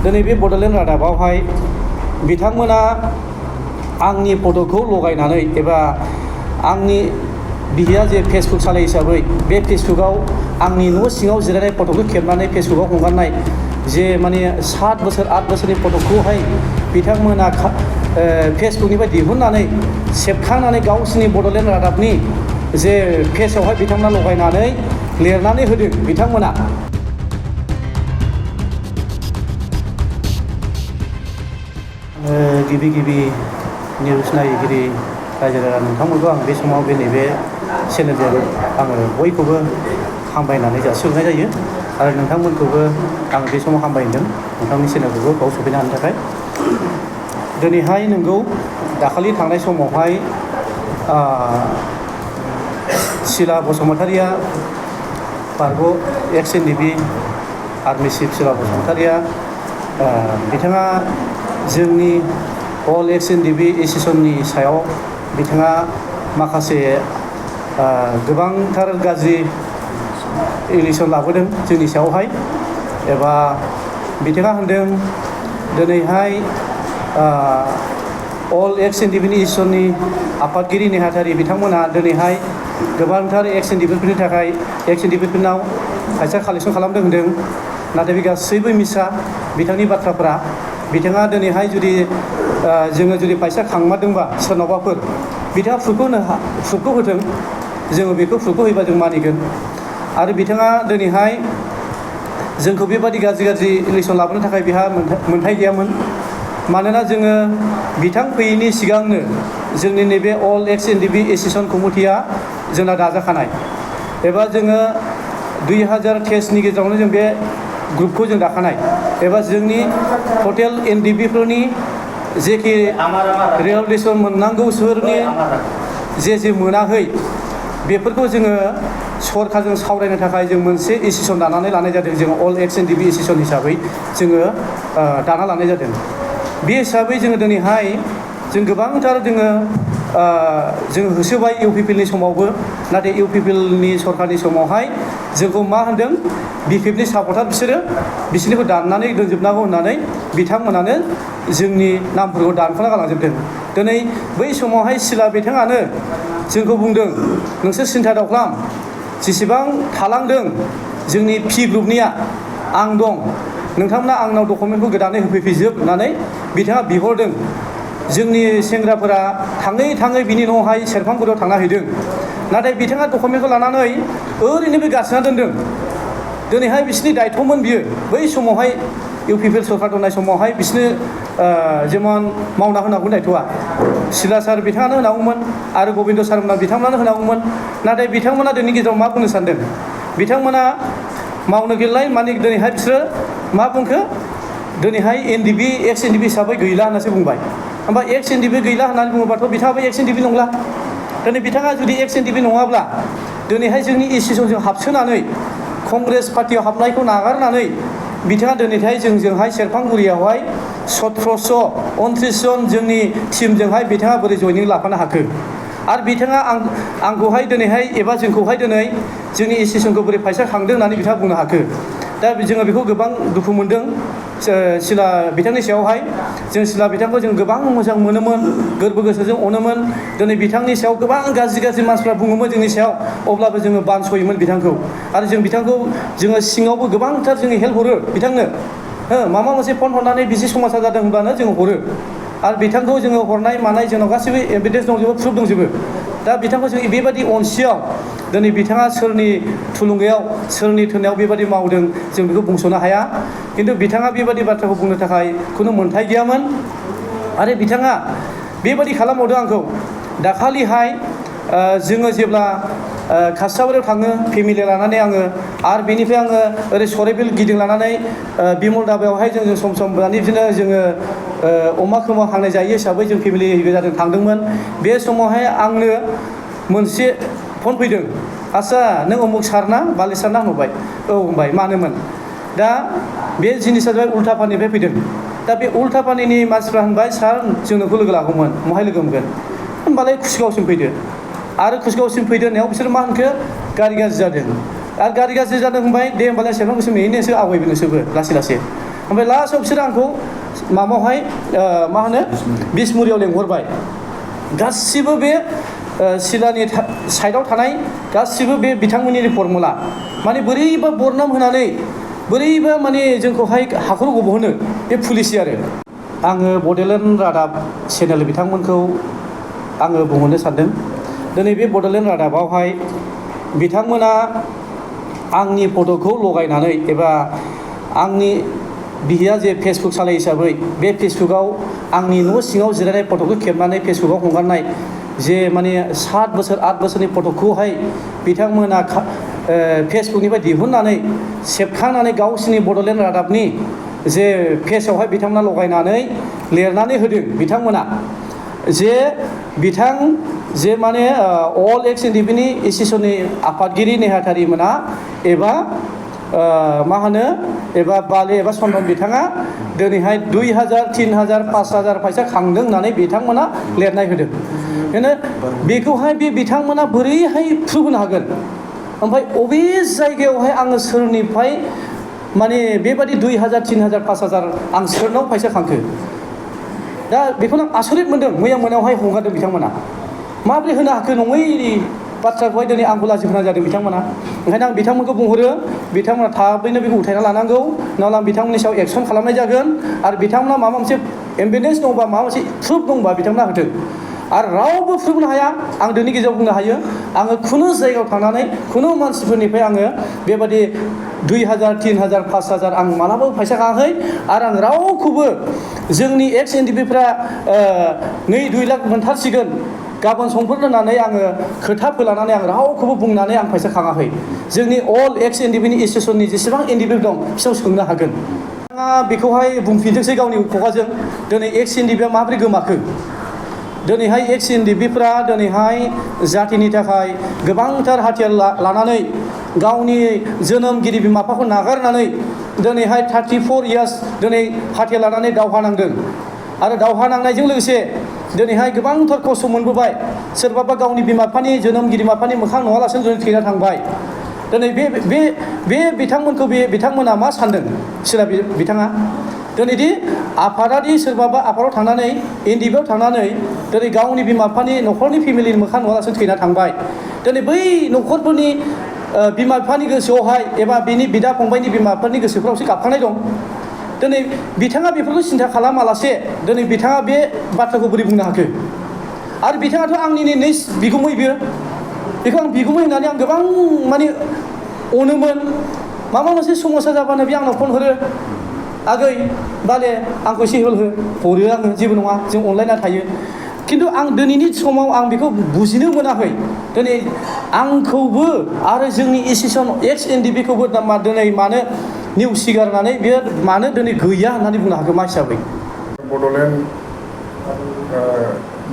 दिनै बे बड'लेण्ड रादाबावहाय बिथांमोना आंनि फट'खौ लगायनानै एबा आंनि बिहिया जे फेसबुक सालाय हिसाबै बे फेसबुकाव आंनि न' सिङाव जिरायनाय फट'खौ खेबनानै फेसबुकाव हगारनाय जे माने 7 बोसोर 8 बोसोरनि फट'खौहाय बिथांमोना फेसबुकनिफ्राय दिहुननानै सेबखांनानै गावसिनि बड'लेण्ड रादाबनि जे पेजआवहाय बिथांमोना लगायनानै लिरनानै होदों बिथांमोना। गिबि निउस नायगिरि रायजो राजा नोंथांमोनखौ आं बे समाव नैबे चेनेलजों आङो बयखौबो हामबायनानै जासिहरनाय जायो आरो नोंथांमोनखौबो आं बे समाव हामबायदों नोंथांनि चेनेलखौबो बाव सफैनो हानो थाखाय। दिनैहाय नोंगौ दाखालि थांनाय समावहाय सिला बसुमतारिया बारग' एक्स एनडिपि आर्मि चिफ सिला बसुमतारिया बिथाङा जोंनि अल एक्स एनडिपि एस'सिएशननि सायाव बिथाङा माखासे गोबांथार गाज्रि एलिगेसन लाबोदों जोंनि सायावहाय एबा बिथाङा होनदों दिनैहाय अल एक्स एनडिपिनि एस'सिएशननि आफादगिरि नेहाथारि बिथांमोना दिनैहाय गोबांथार एक्स एनडिपिफोरनि थाखाय एक्स एनडिपिफोरनाव फैसा कालेक्सन खालामदों होनदों, नाथाय बे गासैबो मिसा बिथांनि बाथ्राफोरा। बिथाङा दिनैहाय जुदि जोङो जुदि फैसा खांमारदोंबा सोरनावबाफोर बिथाङा प्रुफखौ होथों, जोङो बेखौ प्रुफखौ होयोबा जों मानिगोन। आरो बिथाङा दिनैहाय जोंखौ बेबादि गाज्रि इलेक्सन लाबोनो थाखाय बिहा मोन्थाय गैयामोन। मानोना जोङो बिथां फैयैनि सिगांनो जोंनि नैबे अल एक्स एनडिपि एस'सिएशन कमिटिया जोंना दाजाखानाय एबा जोङो 2023नि गेजेरावनो जों बे ग्रुपखौ जों दाखानाय एबा जोंनि टटेल एनडिपिफोरनि जेखि रिहेबिलिटेसन मोननांगौफोरनि जे मोनाखै बेफोरखौ जोङो सरकारजों सावरायनो थाखाय जों मोनसे एस'सिएशन दानानै लानाय जादों। जोङो अल एक्स एनडिपि एस'सिएशन हिसाबै जोङो दाना लानाय जादों। बे हिसाबै जोङो दिनैहाय जों गोबांथार जोङो होसोबाय इउपिपिएलनि समावबो, नाथाय इउपिपिएलनि सरकारनि समावहाय जोंखौ मा होनदों बिपिएफनि सापर्टार बिसोरनिखौ दाननानै दोनजोबनांगौ होननानै बिथांमोनानो जोंनि नामफोरखौ दानख'ना गालांजोबदों। दिनै बै समावहाय सिला बिथाङानो जोंखौ बुंदों नोंसोर सिन्था दाखालाम, जेसेबां थालांदों जोंनि पि ग्रुपनिया आं दं, नोंथांमोना आंनाव डकुमेन्टखौ गोदानै होफैजोब होननानै बिथाङा बिहरदों। जोंनि सेंग्राफोरा थाङै बिनि न'आवहाय सेरफांगुरियाव थांना हैदों, नाथाय बिथाङा डकुमेन्टखौ लानानै ओरैनो बे गारसोना दोनदों। दिनैहाय बिसोरनि दायथ'मोन बियो बै समावहाय इउपिपिएल सरकार दंनाय समावहाय बिसोरनो जेमन मावना होनांगौ दायथ'आ सिला सार बिथाङानो होनांगौमोन आरो गबिन्द सारमोना बिथांमोनानो होनांगौमोन। नाथाय बिथांमोना दिनैनि गेजेराव मा बुंनो सानदों, बिथांमोना मावनो गैलाय माने दिनैहाय बिसोरो मा बुंखो दिनैहाय एनडिपि एक्स एनडिपि हिसाबै गैला होननासो बुंबाय। होमबा एक्स एनडिपि गैला होननानै बुङोबाथ' बिथाङाबो एक्स एनडिपि नंला। दिनै बिथाङा जुदि एक्स एनडिपि नङाब्ला दिनैहाय जोंनि एस'सिएशनजों हाबसोनानै कंग्रेस पार्टियाव हाबनायखौ नागारनानै बिथाङा दिनैहाय जोंजोंहाय सेरफांगुरियावहाय 1729 जन जोंनि टिमजोंहाय बिथाङा बोरै जयनिं लाफानो हाखो? आरो बिथाङा आंखौहाय दिनैहाय एबा जोंखौहाय दिनै जोंनि एस'सिएशनखौ बोरै फैसा खांदों होननानै बिथाङा बुंनो हाखो? दा जोङो बेखौ गोबां दुखु मोनदों सिला बिथांनि सायावहाय। जों सिला बिथांखौ जों गोबां मोजां मोनोमोन, गोरबो गोसोजों अनोमोन। दिनै बिथांनि सायाव गोबां गाज्रि मानसिफ्रा बुङोमोन जोंनि सायाव, अब्लाबो जोङो बानसयोमोन बिथांखौ। आरो जों बिथांखौ जोङो सिङावबो गोबांथार जोङो हेल्प हरो बिथांनो। माबा मोनसे फन हरनानै बिजि समाजा जादों होनब्लानो जोङो हरो। आरो बिथांखौ जोङो हरनाय मानाय जोंनाव गासैबो एभिडेन्स दंजोबो, प्रुफ दंजोबो। दा बिथांखौ जों बेबायदि अनसेयाव दिनै बिथाङा सोरनि थुलुंगायाव सोरनि थोननायाव बेबायदि मावदों जों बेखौ बुंस'नो हाया। खिन्थु बिथाङा बेबायदि बाथ्राखौ बुंनो थाखाय खुनु मोन्थाय गैयामोन। आरो बिथाङा बेबायदि खालामबावदों आंखौ दाखालिहाय जोङो जेब्ला कासाबारियाव थाङो फेमिलि लानानै आङो, आरो बेनिफ्राय आङो ओरै सराइबिल गिदिंलानानै बिमल दाबायावहाय जों सम माने बिदिनो जोङो अमा खोमा हांनाय जायो हिसाबै जों फेमिलि गोजाजों थांदोंमोन। बे समावहाय आंनो मोनसे फन फैदों, आच्चा नों अमुक सार ना बालि सार ना होनबाय। औ होनबाय, मानोमोन? दा बे जिनिसा जाबाय उल्थापानिनिफ्राय फैदों। दा बे उल्थापानिनि मानसिफ्रा होनबाय सार जों नोंखौ लोगो लागौमोन, बहाय लोगो मोनगोन? होनबालाय कुसगावसिम फैदो। आरो कुसगावसिम फैदो होननायाव बिसोर मा होनखो गारि गाज्रि जादों। आरो गारि गाज्रि जादों होनबाय, दे होनबालाय सेरफांगुरिसिम नेहैनोसो आवगायबोनोसोबो लासै। ओमफ्राय लास्टआव बिसोर आंखौ माबायावहाय मा होनो बिसमुरियाव लेंहरबाय गासिबो बे सिलानि साइडआव थानाय गासिबो बे बिथांमोननि फर्मुला माने बोरैबा बरनाम होनानै बोरैबा माने जोंखौहाय हाखर गबहोनो बे पुलिसि आरो आङो बड'लेण्ड रादाब चेनेल बिथांमोनखौ आङो बुंहरनो सानदों दिनै बे बड'लेण्ड रादाबावहाय बिथांमोना आंनि फट'खौ लगायनानै एबा आंनि बिहिया जे फेसबुक सालाय हिसाबै बे फेसबुकाव आंनि न' सिङाव जिरायनाय फट'खौ खेबनानै फेसबुकाव हगारनाय जे माने 7 बोसोर 8 बोसोरनि फट'खौहाय बिथांमोना फेसबुकनिफ्राय दिहुननानै सेबखांनानै गावसिनि बड'लेण्ड रादाबनि जे पेजावहाय बिथांमोना लगायनानै लिरनानै होदों बिथांमोना जे जे माने अल एक्स एनडिपिनि एस'सिएशननि आफादगिरि नेहाथारिमोना एबा मा होनो एबा बाले एबा चन्दन बिथाङा दिनैहाय 2000 3000 5000 फैसा खांदों होननानै बिथांमोना लिरनाय होदों बेखौहाय बे बिथांमोना बोरैहाय प्रुफ होनो हागोन ओमफ्राय अबे जायगायावहाय आङो सोरनिफ्राय माने बेबादि 2000 3000 5000 आं सोरनाव फैसा खांखो दा बेखौनो आं आसरित मोनदों मैया मोनायावहाय हगारदों बिथांमोना माबोरै होनो हाखो नङै बाथ्राखौहाय दिनै आंखौ लाजिफोनां जादों बिथांमोना ओंखायनो आं बिथांमोनखौ बुंहरो बिथांमोना थाबैनो बेखौ उथायना लानांगौ नङाब्ला आं बिथांमोननि सायाव एक्सन खालामनाय जागोन आरो बिथांमोना माबा मोनसे एभिडेन्स दंबा माबा मोनसे प्रुफ दंबा बिथांमोना होथों आरो रावबो प्रुफ होनो हाया आं दिनै गेजेराव बुंनो हायो आङो खुनु जायगायाव थांनानै खुनु मानसिफोरनिफ्राय आङो बेबादि 2000 3000 5000 आं मालाबाबो फैसा खाङाखै आरो आं रावखौबो जोंनि एक्स एनडिपिफ्रा 2 लाख मोनथारसिगोन गाबोन समफोर होननानै आङो खोथा फोलानानै आं रावखौबो बुंनानै आं फैसा खाङाखै जोंनि अल एक्स एनडिपिनि एस'सिएशननि जेसेबां एनडिपि दं बिसोर सोंनो हागोन आंहा बेखौहाय बुंफिनथोंसै गावनि खुगाजों दिनै एक्स एनडिपिआ माबोरै गोमाखो दिनैहाय एक्स एनडिपिफ्रा दिनैहाय जातिनि थाखाय गोबांथार हाथियार लानानै गावनि जोनोमगिरि बिमा बिफाखौ नागारनानै दिनैहाय 34 इयार्स दिनै हाथियार लानानै दावहा नांदों आरो दावहा नांनायजों लोगोसे दिनैहाय गोबांथार खस्थ' मोनबोबाय सोरबाबा गावनि बिमा बिफानि जोनोमगिरि बिमा बिफानि मोखां नुवालासिनो दिनै थैना थांबाय दिनै बे बिथांमोनखौ बिथांमोना मा सानदों सिला बिथाङा दिनैदि आफादादि सोरबाबा आफादाव थांनानै एनडिपिआव थांनानै दिनै गावनि बिमा बिफानि न'खरनि फेमिलिनि मोखां नुवालासिनो थैना थांबाय दिनै बै न'खरफोरनि बिमा बिफानि गोसोआवहाय एबा बिनि बिदा फंबायनि बिमा बिफानि गोसोफ्रावसो गाबखांनाय दं दिनै बिथाङा बेफोरखौ सिन्था खालामालासे दिनै बिथाङा बे बाथ्राखौ बोरै बुंनो हाखो आरो बिथाङाथ' आंनिनो नै बिगुमै बेखौ आं बिगुमै होननानै आं गोबां माने अनोमोन माबा मोनसे समस्या जाबानो बे आंनाव फन हरो आगै बाले आंखौ एसे हेल्प हरो आङो जेबो नङा जों अनलायना थायो खिन्थु आं दिनैनि समाव आं बेखौ बुजिनो मोनाखै दिनै आंखौबो आरो जोंनि एस'सिएशन एक्स एनडिपिखौबो दिनै मानो नेवसिगारनानै बेयो मानो दिनै गैया होननानै बुंनो हागौ मा हिसाबै बड'लेण्ड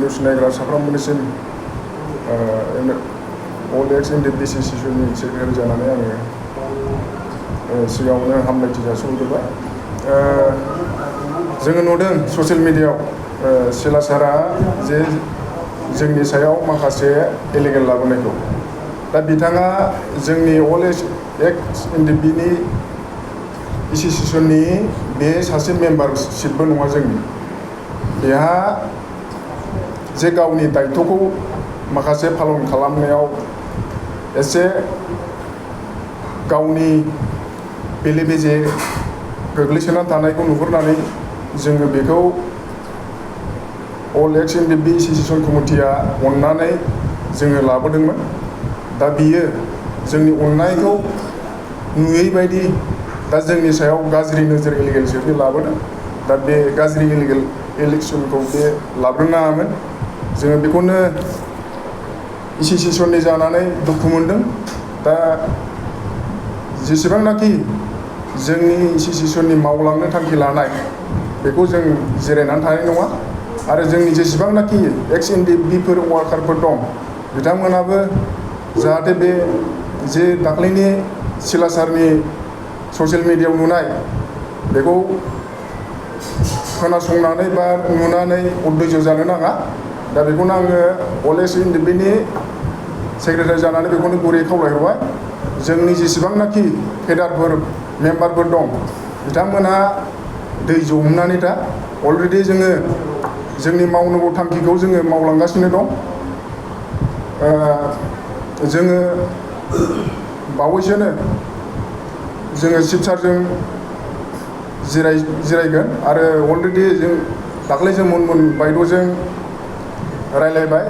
निउस नायग्रा साफ्रोमबोनिसिम अल एक्स एनडिपि एस'सिएशननि सेक्रेटारि जानानै आङो सिगाङावनो हामलायथि जासिहरबाय जोङो नुदों ससियेल मिडियायाव सिला सारा जे जोंनि सायाव माखासे इलिगेल लाबोनायखौ दा बिथाङा जोंनि अल एक्स एनडिपिनि एस'सिएशननि बे सासे मेम्बारशिपबो नङा जोंनि बेहा जे गावनि दायथ'खौ माखासे पालन खालामनायाव एसे गावनि बेले बेजे गोग्लैसोनानै थानायखौ नुहुरनानै जोङो बेखौ अल एक्स एनडिपि एस'सिएशन कमिटिया अननानै जोङो लाबोदोंमोन दा बियो जोंनि अननायखौ नुयै बायदि दा जोंनि सायाव गाज्रि नोजोर इलिगेलसो बे लाबोदों दा बे गाज्रि इलिगेल इलेक्सनखौ बे लाबोनो नाङामोन जोङो बेखौनो एस'सिएशननि जानानै दुखु मोनदों दा जेसेबांनाखि जोंनि एस'सिएशननि मावलांनो थांखि लानाय बेखौ जों जिरायनानै थानाय नङा आरो जोंनि जेसेबांनाखि एक्स एनडिपिफोर वार्कारफोर दं बिथांमोनाबो जाहाथे बे जे दाख्लैनि सिला सारनि ससियेल मिडियायाव नुनाय बेखौ खोनासंनानै बा नुनानै उद्दैज जानो नाङा दा बेखौनो आङो अल एक्स एनडिपिनि सेक्रेटारि जानानै बेखौनो गुरै खावलायहरबाय जोंनि जेसेबांनाखि केडारफोर मेम्बारफोर दं बिथांमोनहा दै जमनानै था अलरेडि जोङो जोंनि मावनांगौ थांखिखौ जोङो मावलांगासिनो दं। जोङो बावैसोनो जोङो शिबसारजों जिरायगोन आरो अलरेडि जों दाख्लै जों मुनमुन बायद'जों रायलायबाय।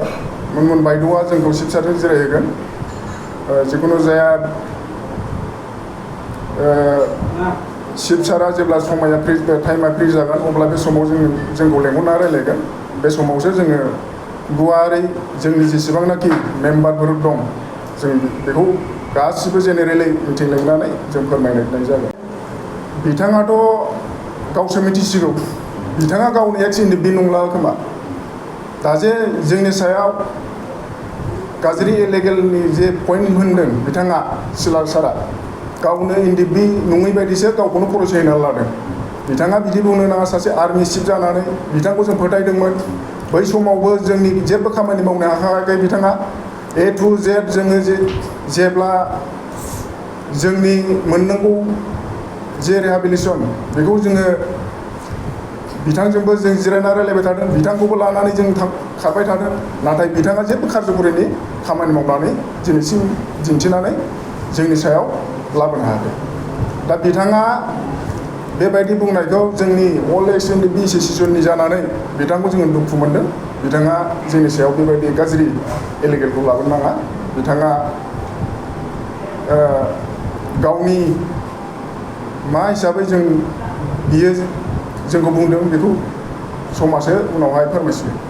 मुनमुन बायद'आ जोंखौ शिबसारजों जिरायहोगोन। जिखुनु जाया शिबसारा जेब्ला टाइमा फ्रि जागोन अब्ला बे समाव जोंखौ लेंहरना रायलायगोन। बे समावसो जोङो गुवारै जोंनि जेसेबांनाखि मेम्बारफोर दं जों बेखौ गासिबो जेनेरेलि मिटिं लिंनानै जों फोरमायनाय जागोन। बिथाङाथ' गावसो मिथिसिगौ, बिथाङा गावनि एक्स एनडिपि नंला खोमा। दा जे जोंनि सायाव गाज्रि इलेगेलनि जे पइन्ट होनदों बिथाङा सिलार सारा गावनो एनडिपि नङै बायदिसो गावखौनो खर'स होना लादों। बिथाङा बिदि बुंनो नाङा। सासे आर्मि चिफ जानानै बिथांखौ जों फोथायदोंमोन। बै समावबो जोंनि जेबो खामानि मावनो हायाखै बिथाङा। A to Z जोङो जेब्ला जोंनि मोननांगौ जे रिहेबिलिटेसन बेखौ जोङो बिथांजोंबो जों जिरायना रायलायबाय थादों, बिथांखौबो लानानै जों खारबाय थादों। नाथाय बिथाङा जेबो कारज'खरिनि खामानि मावनानै दिनैसिम दिन्थिनानै जोंनि सायाव लाबोनो हायाखै। दा बिथाङा बेबायदि बुंनायखौ जोंनि अल एक्स एनडिपि एस'सिएसननि जानानै बिथांखौ जोङो दुखु मोनदों। बिथाङा जोंनि सायाव बेबायदि गाज्रि इलिगेलखौ लाबोनो नाङा। बिथाङा गावनि मा हिसाबै बियो जोंखौ बुंदों बेखौ समाजो उनावहाय फोरमायसिगोन।